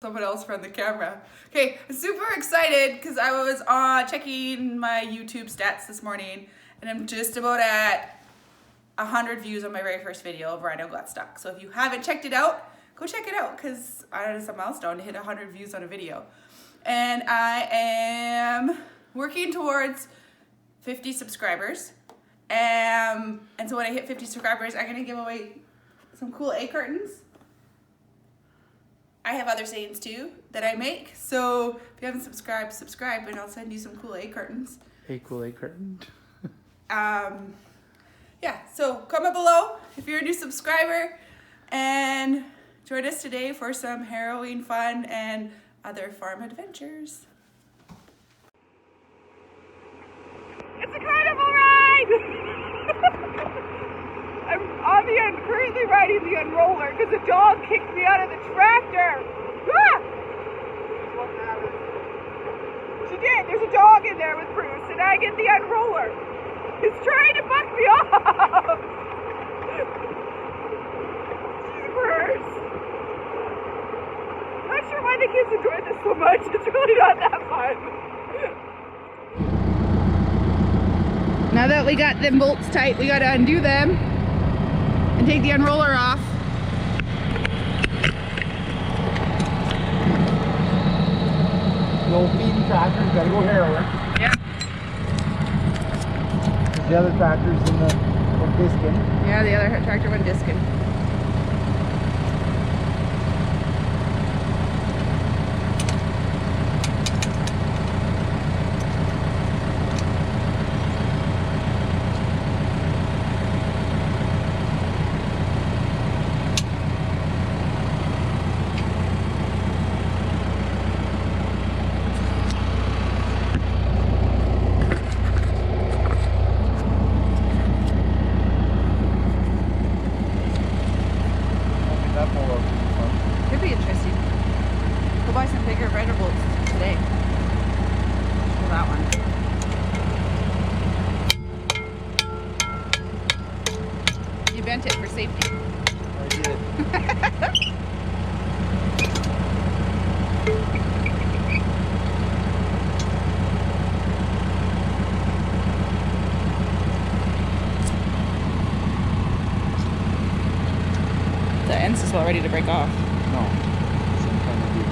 Someone else from the camera. Okay, I'm super excited because I was checking my YouTube stats this morning and I'm just about at 100 views on my very first video of Rhino Got Stuck. So if you haven't checked it out, go check it out because it's a milestone to hit 100 views on a video. And I am working towards 50 subscribers. And so when I hit 50 subscribers, I'm gonna give away some cool egg cartons. I have other sayings too that I make. So if you haven't subscribed, subscribe and I'll send you some cool egg cartons. A cool egg carton. Yeah, so comment below if you're a new subscriber and join us today for some harrowing fun and other farm adventures. It's a carnival ride! I'm currently riding the unroller because a dog kicked me out of the tractor. Ah! She did. There's a dog in there with Bruce, and I get the unroller. He's trying to fuck me off. Jeepers. Not sure why the kids enjoy this so much. It's really not that fun. Now that we got them bolts tight, we got to undo them and take the unroller off. The old feeding tractor, you gotta go Harrows. Yeah. The other tractor's in the discing. Yeah, the other tractor went discing. Could be interesting. We'll buy some bigger rider bolts today. For that one. You bent it for safety. I did. The ends is about ready to break off. No. Same kind of deal.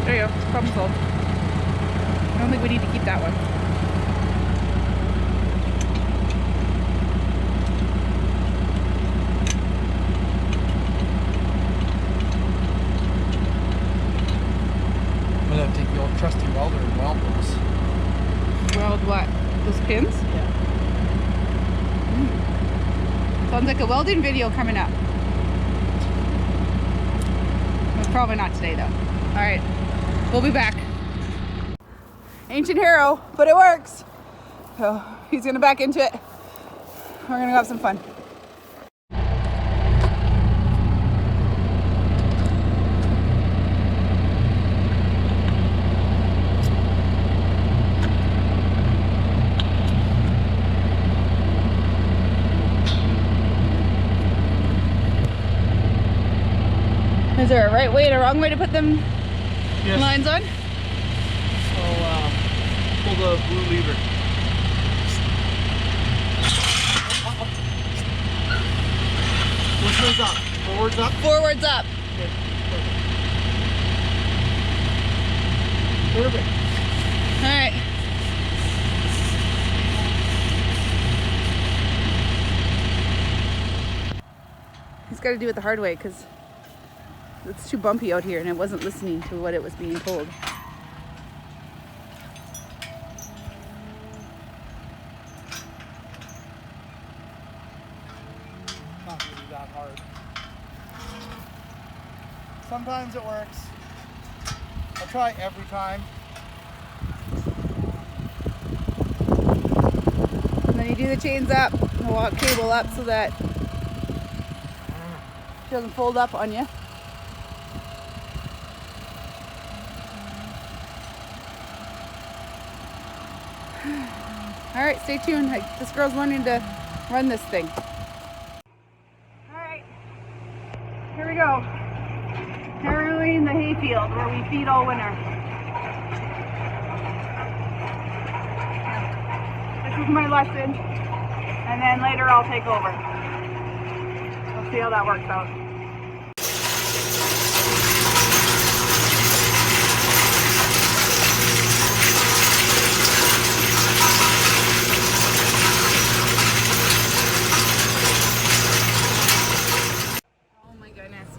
There you go. Problem solved. I don't think we need to keep that one. I'm gonna take the old trusty welder and weld those. Weld what? Those pins? Yeah. Sounds like a welding video coming up. It's probably not today though. Alright, we'll be back. Ancient Harrow, but it works. So he's gonna back into it. We're gonna have some fun. Is there a right way and a wrong way to put them lines on? So, pull the blue lever. Which way's up? Forwards up? Forwards up. Okay, perfect. Alright. He's got to do it the hard way because it's too bumpy out here and I wasn't listening to what it was being told. Not really that hard. Sometimes it works. I'll try every time. And then you do the chains up, the walk cable up so that it doesn't fold up on you. All right, stay tuned. This girl's learning to run this thing. All right, here we go. Harrowing the hayfield where we feed all winter. This is my lesson, and then later I'll take over. We'll see how that works out.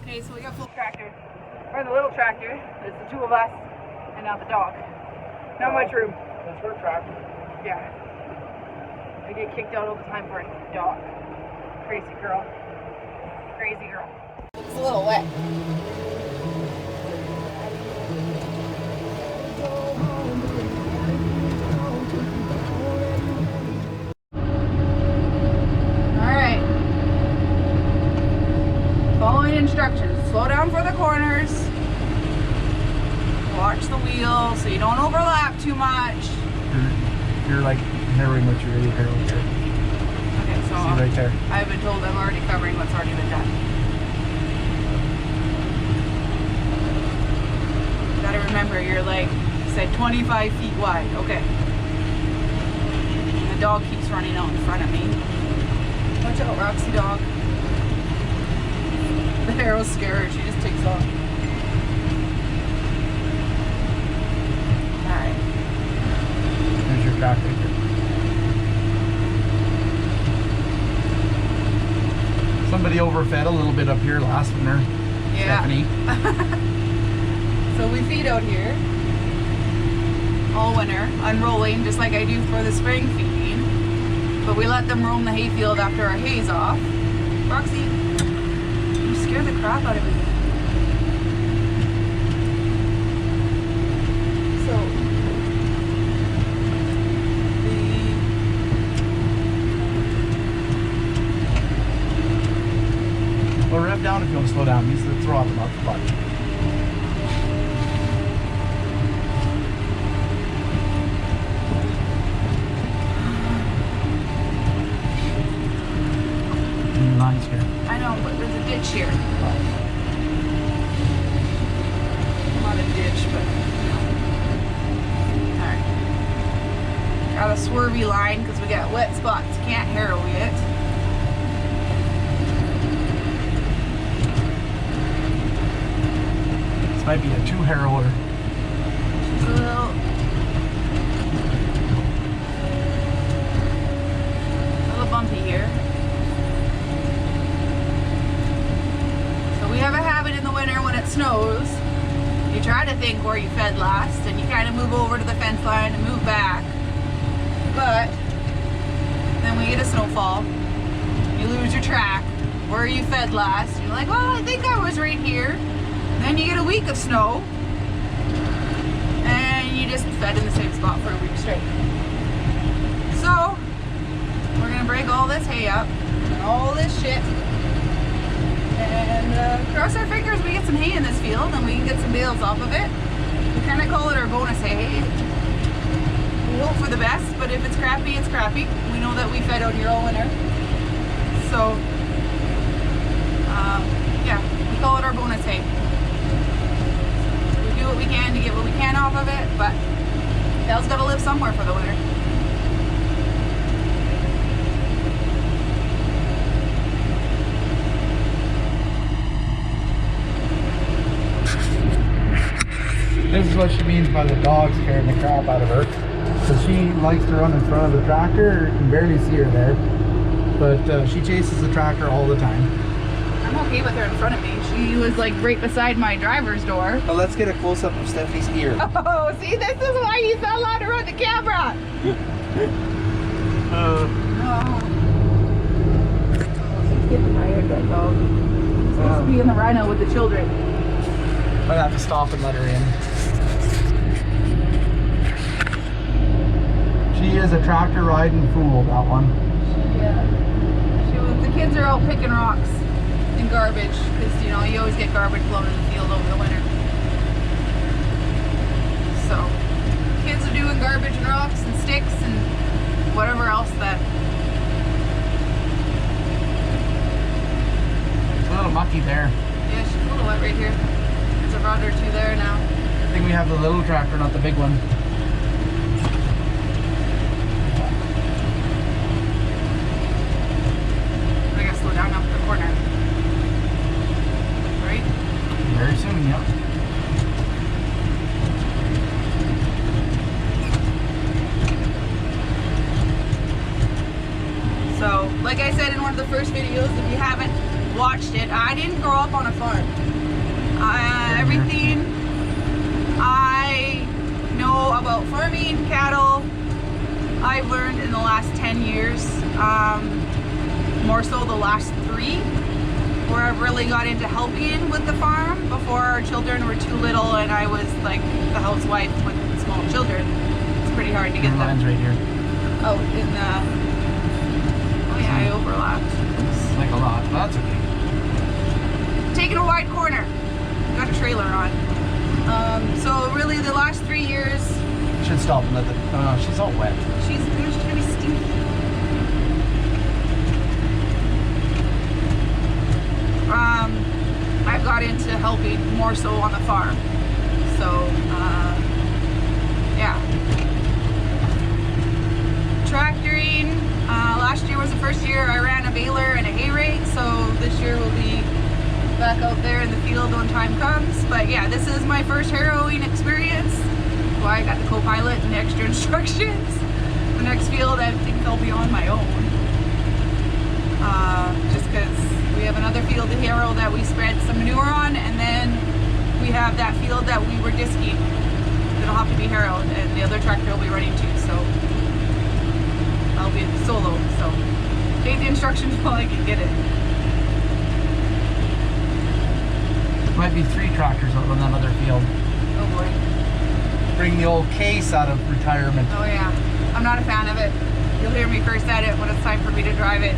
Okay, so we got full tractor, or the little tractor. There's the two of us, and now the dog. Not much room. That's her tractor. Yeah. I get kicked out all the time for a dog. Crazy girl. Crazy girl. It's a little wet. Alright. Following instructions. Slow down for the corners. Watch the wheel so you don't overlap too much. You're like harrowing what you're really harrowing here. Okay, so see right there. I've been told I'm already covering what's already been done. You gotta remember, you're like, you said 25 feet wide. Okay. The dog keeps running out in front of me. Watch out, Roxy dog. The Harrows scare her, she just takes off. Alright. There's your tractor. Somebody overfed a little bit up here last winter. Yeah. Stephanie. So we feed out here all winter, unrolling, just like I do for the spring feeding. But we let them roam the hayfield after our hay's off. Roxy, you scare the crap out of me. So, Well, rev down if you want to slow down. Use the throttle, not the clutch. Any lines here? I know, but there's a ditch here. Not a ditch, but alright. Got a swervy line because we got wet spots. Can't harrow yet. This might be a two harrower. She's a little bumpy here. So we have a habit in the winter when it snows. You try to think where you fed last and you kind of move over to the fence line and move back. But then we get a snowfall. You lose your track. Where you fed last. You're like, well, I think I was right here. Then you get a week of snow, and you just fed in the same spot for a week straight. So, we're gonna break all this hay up, and all this shit, and cross our fingers we get some hay in this field, and we can get some bales off of it. We kind of call it our bonus hay. We hope for the best, but if it's crappy, it's crappy. We know that we fed out here all winter. So, yeah, we call it our bonus hay. Do what we can to get what we can off of it, but Dale's got to live somewhere for the winter. This is what she means by the dog scaring the crap out of her. So she likes to run in front of the tractor. You can barely see her there. But she chases the tractor all the time. I'm okay with her in front of me. She was like right beside my driver's door. Well, let's get a close-up of Stephanie's ear. Oh, see, this is why he's not allowed to run the camera. Oh. She's getting tired, that dog. She's supposed to be in the rhino with the children. I'd have to stop and let her in. She is a tractor riding fool, that one. The kids are out picking rocks and garbage because, you know, you always get garbage blown in the field over the winter. So, kids are doing garbage and rocks and sticks and whatever else that. It's a little mucky there. Yeah, she's a little wet right here. There's a rod or two there now. I think we have the little tractor, not the big one. I gotta slow down up the corner. Right? Very soon, yep. So, like I said in one of the first videos, if you haven't watched it, I didn't grow up on a farm. Everything I know about farming, cattle, I've learned in the last 10 years, more so the last 3, where I really got into helping with the farm before our children were too little and I was like the housewife with small children. It's pretty hard to get them Mine's right here. out in the... Oh yeah, I overlapped. It's like a lot, but that's okay. Taking a wide corner. Got a trailer on. So really the last 3 years, Should stop and let the... she's all wet. she's gonna be stinky. I've got into helping more so on the farm. So, yeah. Tractoring. Last year was the first year I ran a baler and a hay rake, so this year we'll be back out there in the field when time comes. But yeah, this is my first harrowing experience. Why I got the co-pilot and the extra instructions. The next field I think I'll be on my own. Just because we have another field to harrow that we spread some manure on, and then we have that field that we were disking that'll have to be harrowed, and the other tractor will be running too, so I'll be solo. So take the instructions while I can get it. Might be 3 tractors out on that other field. Oh boy. Bring the old case out of retirement. Oh yeah. I'm not a fan of it. You'll hear me curse at it when it's time for me to drive it.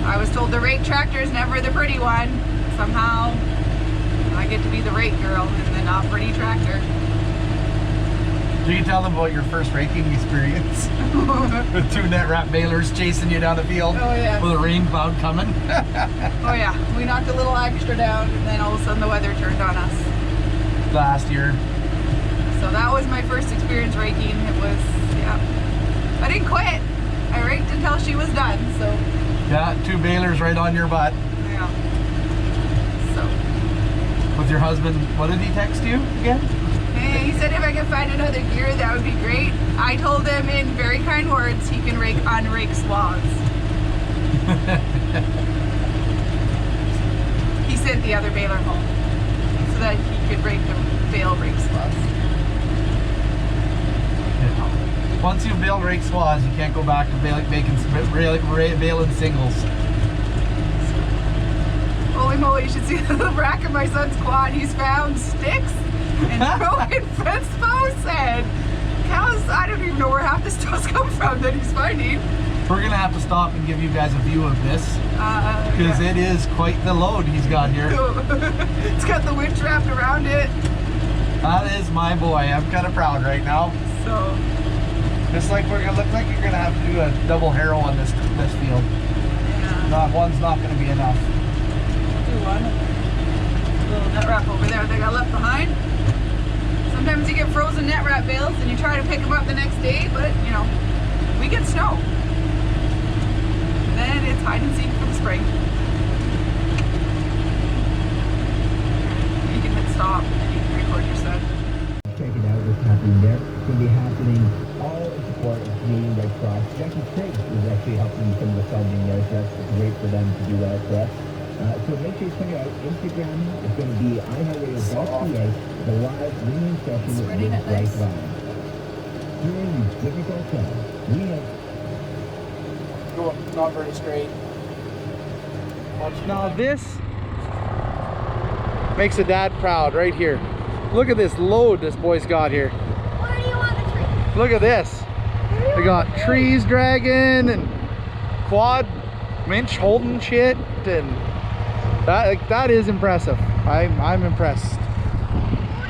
I was told the rake tractor is never the pretty one. Somehow I get to be the rake girl and the not pretty tractor. Do you tell them about your first raking experience? With 2 net wrap balers chasing you down the field? Oh yeah. With a rain cloud coming? Oh yeah. We knocked a little extra down and then all of a sudden the weather turned on us. Last year. So that was my first experience raking. It was, yeah. I didn't quit. I raked until she was done, so. Yeah, 2 balers right on your butt. Yeah. So. With your husband, what did he text you again? Hey, he said if I could find another gear, that would be great. I told him in very kind words he can rake unrake swaths. He sent the other baler home so that he could rake the bale rake swaths. Yeah. Once you've baled rake swaths, you can't go back to baling singles. Holy moly, you should see the rack of my son's quad. He's found sticks and broken fence posts and cows. I don't even know where half this stuff's come from that he's finding. We're gonna have to stop and give you guys a view of this because yeah. It is quite the load he's got here. It's got the winch wrapped around it. That is my boy. I'm kind of proud right now. So It's like we're gonna look like you're gonna have to do a double harrow on this field. yeah. One's not gonna be enough. Do one. Little net wrap over there that got left behind. Sometimes you get frozen net wrap bales and you try to pick them up the next day, but you know, we get snow. Then it's hide and seek for the spring. You can hit stop and you can record your son. Check it out, what's happening there. It's going to be happening all in support of Canadian Red Cross. Jackie Craig is actually helping some of the funding there, so that's great for them to do that for us. So make sure you check it out. Instagram is going to be iHeartRadio.ca, the live ringing session with Right Live. During these difficult times, we have... Going not very straight. Now this makes a dad proud right here. Look at this load this boy's got here. Where do you want the tree? Look at this. They got trees dragging and quad winch holding shit, and that is impressive. I'm impressed.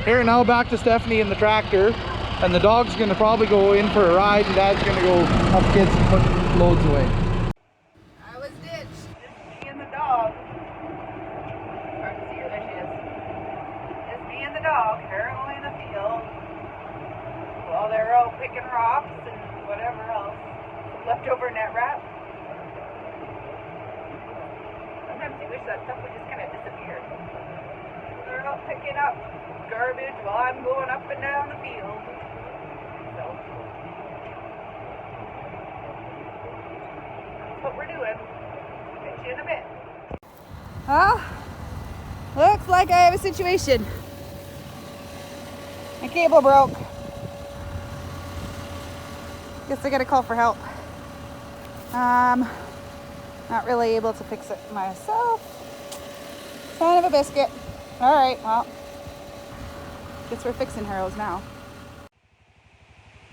Here now back to Stephanie in the tractor. and the dog's gonna probably go in for a ride, and Dad's gonna go up kids and put loads away. I was ditched. Just me and the dog. Hard to see her, there she is. Just me and the dog, apparently in the field. While they're out picking rocks and whatever else. Leftover net wrap. Sometimes you wish that stuff would just kind of disappear. They're out picking up garbage while I'm going up and down the field. So, that's what we're doing. Catch you in a bit. Well, looks like I have a situation. My cable broke. Guess I gotta call for help. Not really able to fix it myself. Son of a biscuit. Alright, well, guess we're fixing Harrows now.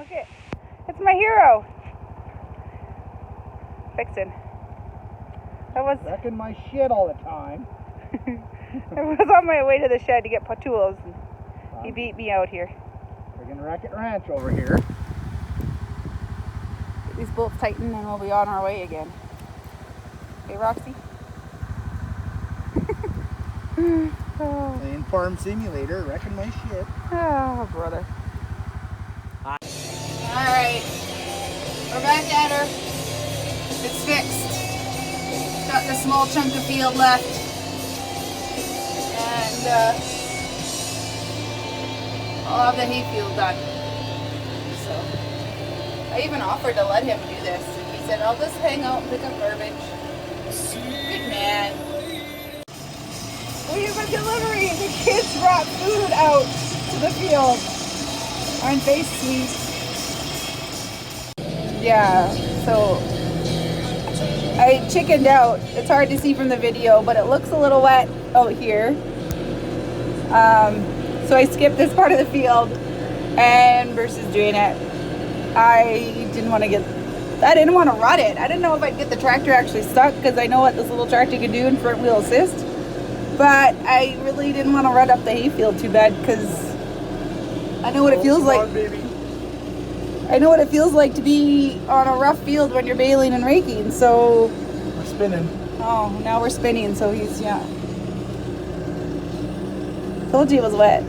Okay, it's my hero. Fixing. That was Wrecking my shit all the time. I was on my way to the shed to get tools, and he beat me out here. We're gonna wreck it ranch over here. Get these bolts tightened and we'll be on our way again. Hey, Roxy? Playing Farm Simulator, wrecking my shit. Oh, brother. Alright. We're back at her. It's fixed. Got the small chunk of field left. And I'll have the hayfield done. So I even offered to let him do this. And he said, I'll just hang out and pick up garbage. Good man. We have a delivery. The kids brought food out to the field. Aren't they sweet? Yeah, so I chickened out. It's hard to see from the video, but it looks a little wet out here. So I skipped this part of the field, and versus doing it, I didn't want to rut it. I didn't know if I'd get the tractor actually stuck, because I know what this little tractor can do in front wheel assist. But I really didn't want to rut up the hayfield too bad, because I know what it feels like. I know what it feels like to be on a rough field when you're baling and raking. So We're spinning. oh, now we're spinning. So he's Told you it was wet.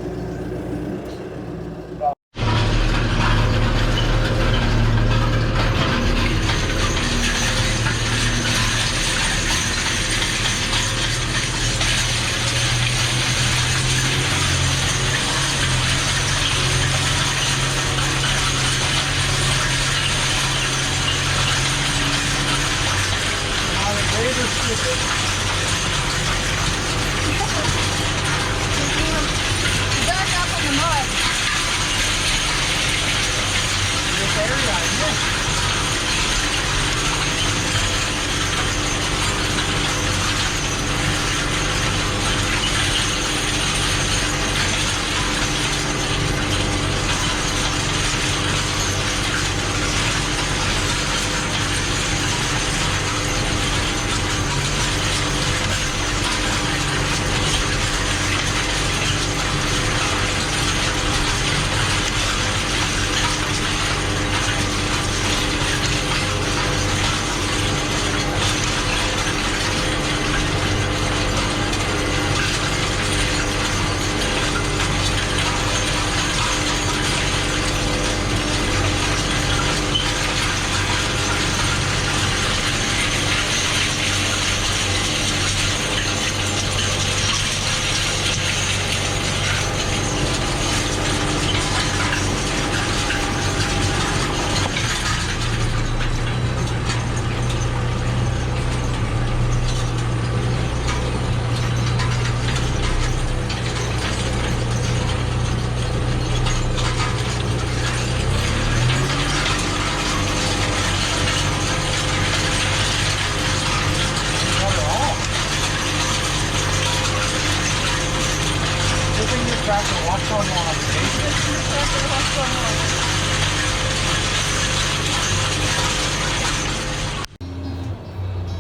Back up in the mud.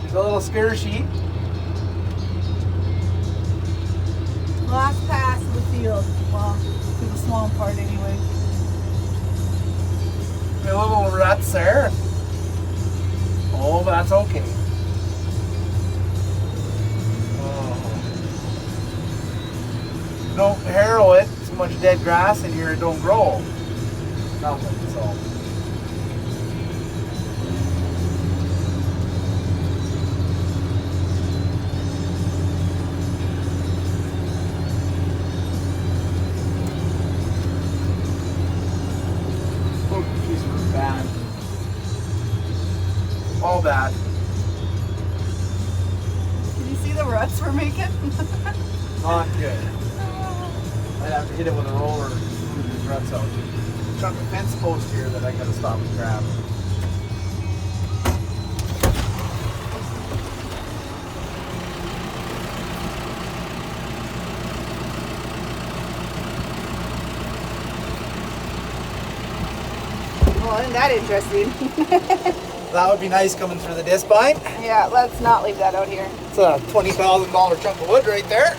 There's a little scare sheet. Last pass of the field. Well, to the swamp part anyway. ruts there. Oh, but that's okay. Don't harrow it. Too much dead grass in here, it don't grow. Nothing, so. Oh, these were bad. All bad. Can you see the ruts we're making? Not good. I'd have to hit it with a roller to move these ruts out. Chunk of fence post here that I gotta stop and grab. Well, isn't that interesting? That would be nice coming through the disc bind. Yeah, let's not leave that out here. It's a $20,000 chunk of wood right there.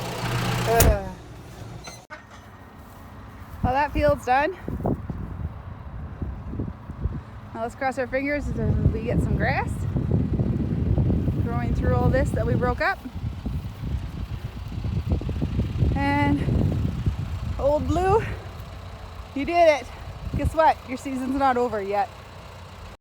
Well, that field's done. Now let's cross our fingers as we get some grass growing through all this that we broke up. And old Blue, you did it. Guess what? Your season's not over yet.